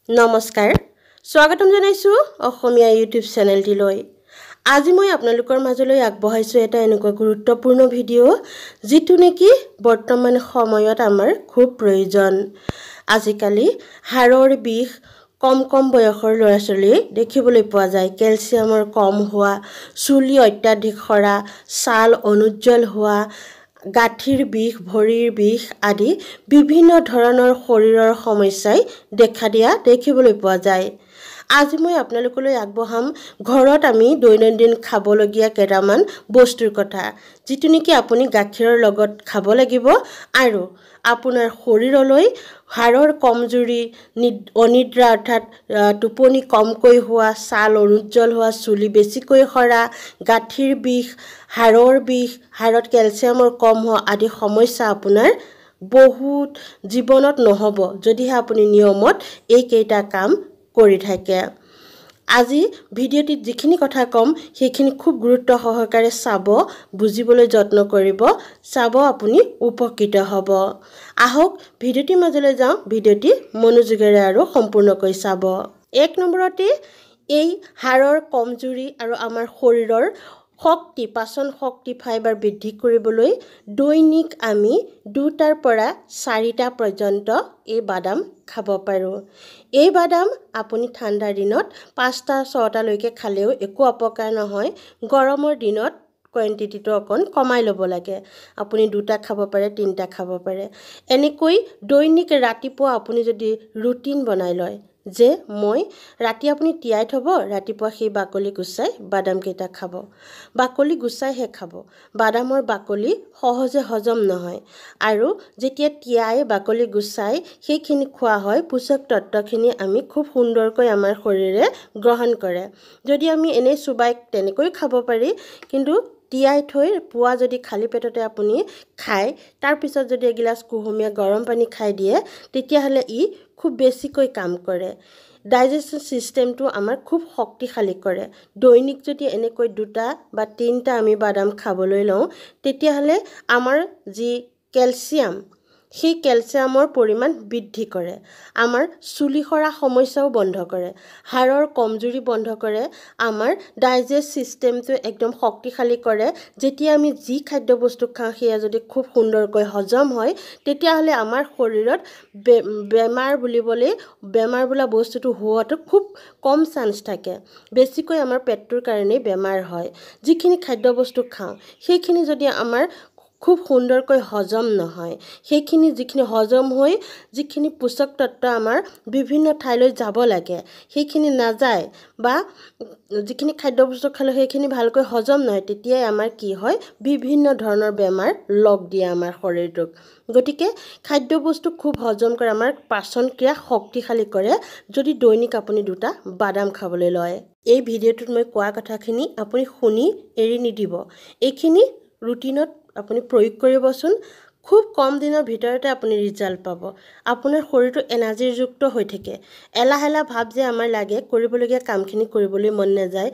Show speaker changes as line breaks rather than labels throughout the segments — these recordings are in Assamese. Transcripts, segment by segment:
নমস্কাৰ স্বাগতম জনাইছো অসমীয়া ইউটিউব চেনেলটিলৈ আজি মই আপোনালোকৰ মাজলৈ আগবঢ়াইছো এটা এনেকুৱা গুৰুত্বপূৰ্ণ ভিডিঅ' যিটো নেকি বৰ্তমান সময়ত আমাৰ খুব প্ৰয়োজন আজিকালি হাড়ৰ বিষ কম বয়সৰ ল'ৰা-ছোৱালী দেখিবলৈ পোৱা যায় কেলছিয়ামৰ কম হোৱা চুলি অত্যাধিক সৰা ছাল অনুজ্জ্বল হোৱা গাঁঠিৰ বিষ ভৰিৰ বিষ আদি বিভিন্ন ধৰণৰ শৰীৰৰ সমস্যাই দেখা দিয়া দেখিবলৈ পোৱা যায় আজি মই আপোনালোকলৈ আগবঢ়াম ঘৰত আমি দৈনন্দিন খাবলগীয়া কেইটামান বস্তুৰ কথা যিটো নেকি আপুনি গাখীৰৰ লগত খাব লাগিব আৰু আপোনাৰ শৰীৰলৈ হাড়ৰ কমজোৰি অনিদ্ৰা অৰ্থাৎ টোপনি কমকৈ হোৱা ছাল অনুজ্জ্বল হোৱা চুলি বেছিকৈ সৰা গাঁঠিৰ বিষ হাড়ৰ বিষ হাড়ত কেলছিয়ামৰ কম হোৱা আদি সমস্যা আপোনাৰ বহুত জীৱনত নহব যদিহে আপুনি নিয়মত এই কেইটা কাম কৰি থাকে আজি ভিডিঅ'টিত যিখিনি কথা কম সেইখিনি খুব গুৰুত্ব সহকাৰে চাব বুজিবলৈ যত্ন কৰিব চাব আপুনি উপকৃত হ'ব আহক ভিডিঅ'টিৰ মাজলৈ যাওঁ ভিডিঅ'টি মনোযোগেৰে আৰু সম্পূৰ্ণকৈ চাব এক নম্বৰতে এই হাড়ৰ কমজোৰি আৰু আমাৰ শৰীৰৰ শক্তি পাচন শক্তি ফাইবাৰ বৃদ্ধি কৰিবলৈ দৈনিক আমি 2টাৰ পৰা 4টা পৰ্যন্ত এই বাদাম খাব পাৰোঁ এই বাদাম আপুনি ঠাণ্ডাৰ দিনত 5টা 6টা লৈকে খালেও একো অপকাৰ নহয় গৰমৰ দিনত কোৱান্টিটিটো অকণ কমাই ল'ব লাগে আপুনি 2টা খাব পাৰে 3টা খাব পাৰে এনেকৈ দৈনিক ৰাতিপুৱা আপুনি যদি ৰুটিন বনাই লয় যে মই ৰাতি আপুনি তিয়াই থব ৰাতিপুৱা সেই বাকলি গুছাই বাদাম কেইটা খাব বাকলি গুছাইহে খাব বাদামৰ বাকলি সহজে হজম নহয় আৰু যেতিয়া তিয়াই বাকলি গুছাই সেইখিনি খোৱা হয় পোষক তত্ত্বখিনি আমি খুব সুন্দৰকৈ আমাৰ শৰীৰে গ্ৰহণ কৰে যদি আমি এনে চুবাই তেনেকৈ খাব পাৰি কিন্তু তিয়াই থৈ পুৱা যদি খালি পেটতে আপুনি খায় তাৰ পিছত যদি এগিলাস কুহুমীয়া গৰম পানী খাই দিয়ে তেতিয়াহলে ই খুব বেছিকৈ কাম কৰে ডাইজেশ্যন সিস্টেমটো আমাৰ খুব শক্তিশালী কৰে দৈনিক যদি এনেকৈ 2টা বা 3টা আমি বাদাম খাবলৈ লওঁ তেতিয়াহলে আমাৰ যি কেলছিয়াম সেই কেলছিয়ামৰ পৰিমাণ বৃদ্ধি কৰে আমাৰ চুলি সৰা সমস্যাও বন্ধ কৰে হাড়ৰ কমজোৰি বন্ধ কৰে আমাৰ ডাইজেষ্ট সিস্টেমটো একদম শক্তিশালী কৰে যেতিয়া আমি যি খাদ্য বস্তু খাওঁ সেয়া যদি খুব সুন্দৰকৈ হজম হয় তেতিয়াহলে আমাৰ শৰীৰত বেমাৰ বোলা বস্তুটো হোৱাটো খুব কম চান্স থাকে বেছিকৈ আমাৰ পেটটোৰ কাৰণে বেমাৰ হয় যিখিনি খাদ্য বস্তু খাওঁ সেইখিনি যদি আমাৰ খুব সুন্দৰকৈ হজম নহয় সেইখিনি যিখিনি হজম হৈ যিখিনি পোষক তত্ত্ব আমাৰ বিভিন্ন ঠাইলৈ যাব লাগে সেইখিনি নাযায় বা যিখিনি খাদ্য বস্তু খালে সেইখিনি ভালকৈ হজম নহয় তেতিয়াই আমাৰ কি হয় বিভিন্ন ধৰণৰ বেমাৰ লগ দিয়ে আমাৰ শৰীৰটোক গতিকে খাদ্য বস্তু খুব হজম কৰে আমাৰ পাচন ক্ৰিয়া শক্তিশালী কৰে যদি দৈনিক আপুনি 2টা বাদাম খাবলৈ লয় এই ভিডিঅ'টোত মই কোৱা কথাখিনি আপুনি শুনি এৰি নিদিব এইখিনি ৰুটিনত আপুনি প্ৰয়োগ কৰিবচোন খুব কম দিনৰ ভিতৰতে আপুনি ৰিজাল্ট পাব আপোনাৰ শৰীৰটো এনাৰ্জিযুক্ত হৈ থাকে এলাহ ভাব যে আমাৰ লাগে কৰিবলগীয়া কামখিনি কৰিবলৈ মন নাযায়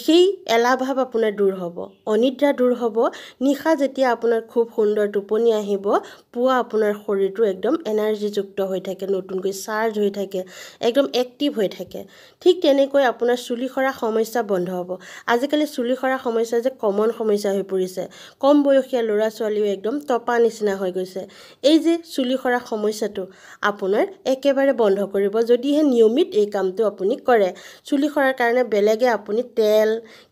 সেই এলাহ ভাব আপোনাৰ দূৰ হ'ব অনিদ্ৰা দূৰ হ'ব নিশা যেতিয়া আপোনাৰ খুব সুন্দৰ টোপনি আহিব পুৱা আপোনাৰ শৰীৰটো একদম এনাৰ্জিযুক্ত হৈ থাকে নতুনকৈ চাৰ্জ হৈ থাকে একদম এক্টিভ হৈ থাকে ঠিক তেনেকৈ আপোনাৰ চুলি সৰা সমস্যা বন্ধ হ'ব আজিকালি চুলি সৰা সমস্যা যে কমন সমস্যা হৈ পৰিছে কম বয়সীয়া ল'ৰা ছোৱালীও একদম টপা নিচিনা হৈ গৈছে এই যে চুলি সৰা সমস্যাটো আপোনাৰ একেবাৰে বন্ধ কৰিব যদিহে নিয়মিত এই কামটো আপুনি কৰে চুলি সৰাৰ কাৰণে বেলেগে আপুনি তেল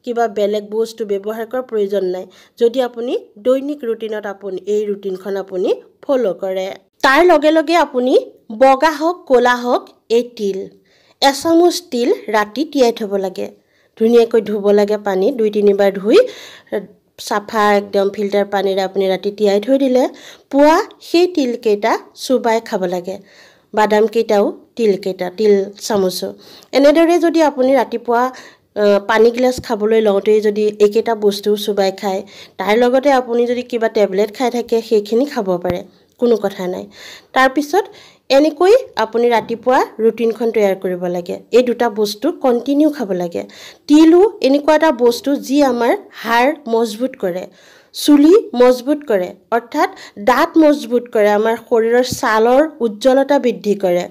কিবা বেলেগ বস্তু ব্যৱহাৰ কৰাৰ প্ৰয়োজন নাই যদি আপুনি দৈনিক ৰুটিনত আপুনি এই ৰুটিনখন আপুনি ফলো কৰে তাৰ লগে লগে আপুনি বগা হওক কোলা হওক এই তিল এচামুচ তিল ৰাতি তিয়াই থব লাগে ধুনীয়াকৈ ধুব লাগে পানী 2-3 বাৰ ধুই সাফা একদম ফিল্টাৰ পানীৰে আপুনি ৰাতি তিয়াই থৈ দিলে পুৱা সেই তিল কেইটা চুবাই খাব লাগে বাদাম কেইটাও তিল চামুচো এনেদৰে যদি আপুনি ৰাতিপুৱা পানী গ্লাস খাবলৈ লওঁতেই যদি এইকেইটা বস্তু চুবাই খায় তাৰ লগতে আপুনি যদি কিবা টেবলেট খাই থাকে সেইখিনি খাব পাৰে কোনো কথা নাই তাৰ পিছত এনেকৈ আপুনি ৰাতিপুৱা ৰুটিনখন তৈয়াৰ কৰিব লাগে এই 2টা বস্তু কন্টিনিউ খাব লাগে তিলু এনেকুৱা এটা বস্তু যি আমাৰ হাড় মজবুত কৰে চুলি মজবুত কৰে অৰ্থাৎ দাঁত মজবুত কৰে আমাৰ শৰীৰৰ ছালৰ উজ্জ্বলতা বৃদ্ধি কৰে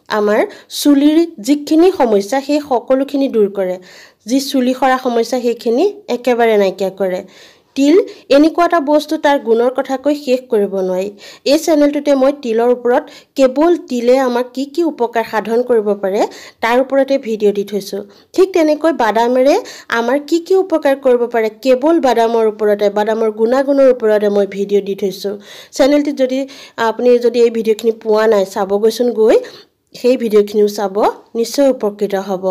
আমাৰ চুলিৰ যিখিনি সমস্যা সেই সকলোখিনি দূৰ কৰে যি চুলি সৰা সমস্যা সেইখিনি একেবাৰে নাইকিয়া কৰে তিল এনেকুৱা এটা বস্তু তাৰ গুণৰ কথা কৈ শেষ কৰিব নোৱাৰি এই চেনেলটোতে মই তিলৰ ওপৰত কেৱল তিলে আমাৰ কি উপকাৰ সাধন কৰিব পাৰে তাৰ ওপৰতে ভিডিঅ' দি থৈছো ঠিক তেনেকৈ বাদামেৰে আমাৰ কি উপকাৰ কৰিব পাৰে কেৱল বাদামৰ ওপৰতে বাদামৰ গুণাগুণৰ ওপৰতে মই ভিডিঅ' দি থৈছো চেনেলটো যদি আপুনি যদি এই ভিডিঅ'খিনি পোৱা নাই চাবগৈচোন গৈ সেই ভিডিঅ'খিনিও চাব নিশ্চয় উপকৃত হ'ব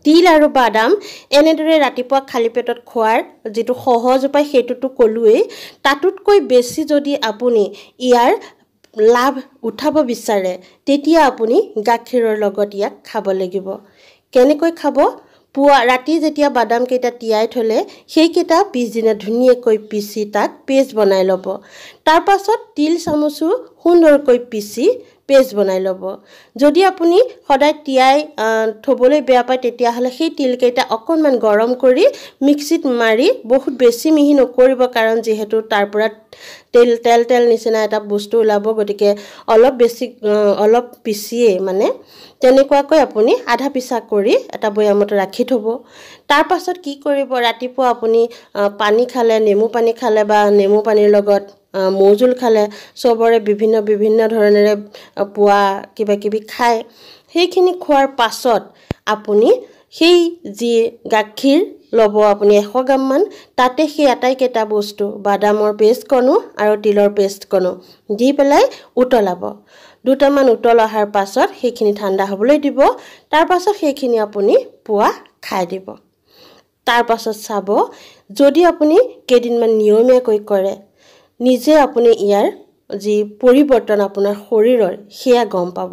তিল আৰু বাদাম এনেদৰে ৰাতিপুৱা খালি পেটত খোৱাৰ যেটো সহজ উপায় হেতুটো কলুৱে তাতুতকৈ বেছি যদি আপুনি ইয়াৰ লাভ উঠাব বিচাৰে তেতিয়া আপুনি গাখীৰৰ লগত ইয়াক খাব লাগিব কেনেকৈ খাব পুৱা ৰাতি যেতিয়া বাদাম কেইটা তিয়াই থলে সেই কেইটা পিছদিনা ধুনীয়াকৈ পিছি তাক পেষ্ট বনাই লব তাৰ পাছত তিল চামুচু সুন্দৰকৈ পিছি পেষ্ট বনাই লব যদি আপুনি সদায় তিয়াই থবলৈ বেয়া পায় তেতিয়া হলে সেই তিল কেইটা অকনমান গৰম কৰি মিক্সিত মাৰি বহুত বেছি মিহি নকৰিব কাৰণ যেহেতু তাৰ পৰা তেল নিচিনা এটা বস্তু ওলাব গতিকে অলপ পিছিয়ে মানে তেনেকুৱাকৈ আপুনি আধা পিছা কৰি এটা বয়ামত ৰাখি থব তাৰ পাছত কি কৰিব ৰাতিপুৱা আপুনি পানী খালে নেমু পানী খালে বা নেমু পানীৰ লগত মৌজুল খালে সবৰে বিভিন্ন ধৰণেৰে পোৱা কিবা কিবি খায় সেইখিনি খোৱাৰ পাছত আপুনি সেই যি গাখীৰ লব আপুনি 100 গ্ৰাম মান তাতে সেই আটাইকেটা বস্তু বাদামৰ পেষ্ট কনো আৰু তিলৰ পেষ্ট কনো দি পেলাই উতলাব দুটামান উতল অহাৰ পাছত সেইখিনি ঠাণ্ডা হ'বলৈ দিব তাৰ পাছত সেইখিনি আপুনি পুৱা খাই দিব তাৰ পাছত চাব যদি আপুনি কেইদিনমান নিয়মীয়াকৈ কৰে নিজে আপুনি ইয়াৰ যি পৰিৱৰ্তন আপোনাৰ শৰীৰৰ সেয়া গম পাব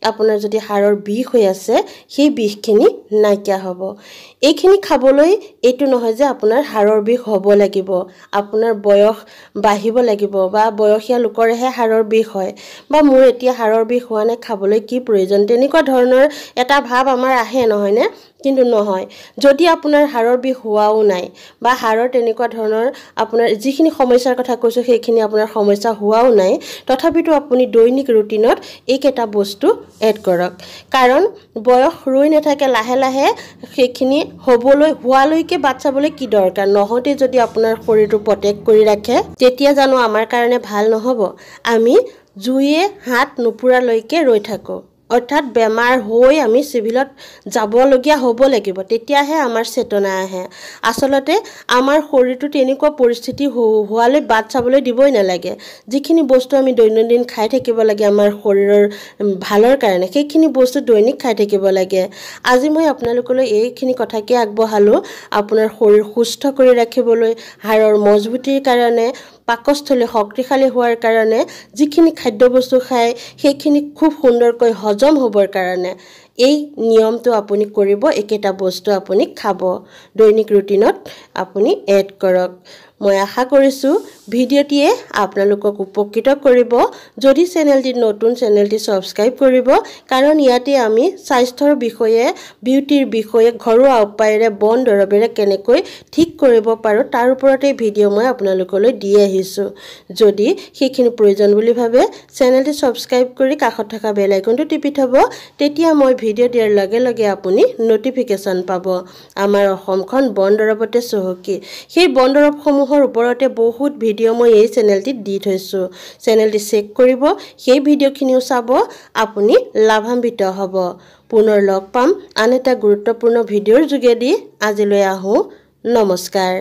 আপোনাৰ যদি হাড়ৰ বিষ হৈ আছে সেই বিষখিনি নাইকিয়া হ'ব এইখিনি খাবলৈ এটো নহয় যে আপোনাৰ হাড়ৰ বিষ হ'ব লাগিব আপোনাৰ বয়স বাঢ়িব লাগিব বা বয়সীয়া লোকৰহে হাড়ৰ বিষ হয় বা মোৰ এতিয়া হাড়ৰ বিষ হোৱা নাই খাবলৈ কি প্ৰয়োজন তেনেকুৱা ধৰণৰ এটা ভাব আমাৰ আহে নহয় নে কিন্তু নহয় যদি আপোনাৰ হাড়ৰ বিষ হোৱাও নাই বা হাড়ৰ তেনেকুৱা ধৰণৰ আপোনাৰ যিখিনি সমস্যাৰ কথা কৈছো সেইখিনি আপোনাৰ সমস্যা হোৱাও নাই তথাপিতো আপুনি দৈনিক ৰুটিনত এইকেটা বস্তু এড কৰক কাৰণ বয়স ৰৈ নাথাকে লাহে লাহে সেইখিনি হোৱালৈকে বাচ্চাবলৈ কি দৰকাৰ নহতে যদি আপোনাৰ শৰীৰটো প্ৰটেক্ট কৰি ৰাখে তেতিয়া জানো আমাৰ কাৰণে ভাল নহব আমি জুইয়ে হাত নুপুৰালৈকে ৰৈ থাকো অৰ্থাৎ বেমাৰ হৈ আমি সিভিলত যাবলগীয়া হ'ব লাগিব তেতিয়াহে আমাৰ চেতনা আহে আসলতে আমাৰ শৰীৰটো তেনেকুৱা পৰিস্থিতি হোৱালৈ বাট চাবলৈ দিবই নালাগে যিখিনি বস্তু আমি দৈনন্দিন খাই থাকিব লাগে আমাৰ শৰীৰৰ ভালৰ কাৰণে সেইখিনি বস্তু দৈনিক খাই থাকিব লাগে আজি মই আপোনালোকলৈ এইখিনি কথাকে আগবঢ়ালো আপোনাৰ শৰীৰ সুস্থ কৰি ৰাখিবলৈ হাড়ৰ মজবুতিৰ কাৰণে পাকস্থলী শক্তিশালী হোৱাৰ কাৰণে যিখিনি খাদ্য বস্তু খায় সেইখিনি খুব সুন্দৰকৈ হজম হ'বৰ কাৰণে এই নিয়মটো আপুনি কৰিব একেটা বস্তু আপুনি খাব দৈনিক ৰুটিনত আপুনি এড কৰক মই আশা কৰিছো ভিডিঅ'টিয়ে আপোনালোকক উপকৃত কৰিব যদি চেনেলটি নতুন চেনেলটি সাবস্ক্ৰাইব কৰিব কাৰণ ইয়াতে আমি স্বাস্থ্যৰ বিষয়ে বিউটিৰ বিষয়ে ঘৰুৱা উপায়েৰে বন দৰবেৰে কেনেকৈ ঠিক কৰিব পাৰো তাৰ ওপৰতে ভিডিঅ' মই আপোনালোকলৈ দি আহিছো যদি সেইখিনি প্ৰয়োজন বুলি ভাবে চেনেলটি সাবস্ক্ৰাইব কৰি কাষত থকা বেল আইকনটো টিপি থব তেতিয়া মই ভিডিঅ' দিয়াৰ লগে লগে আপুনি নটিফিকেশন পাব আমাৰ অসমখন বন দৰবতে চহকী সেই বন দৰবসমূহৰ ওপৰতে বহুত ভিডিঅ' মই এই চেনেলটিত দি থৈছো চেনেলটি চেক কৰিব সেই ভিডিঅ'খিনিও চাব আপুনি লাভান্বিত হ'ব পুনৰ লগ পাম আন এটা গুৰুত্বপূৰ্ণ ভিডিঅ'ৰ যোগেদি আজিলৈ আহো নমস্কাৰ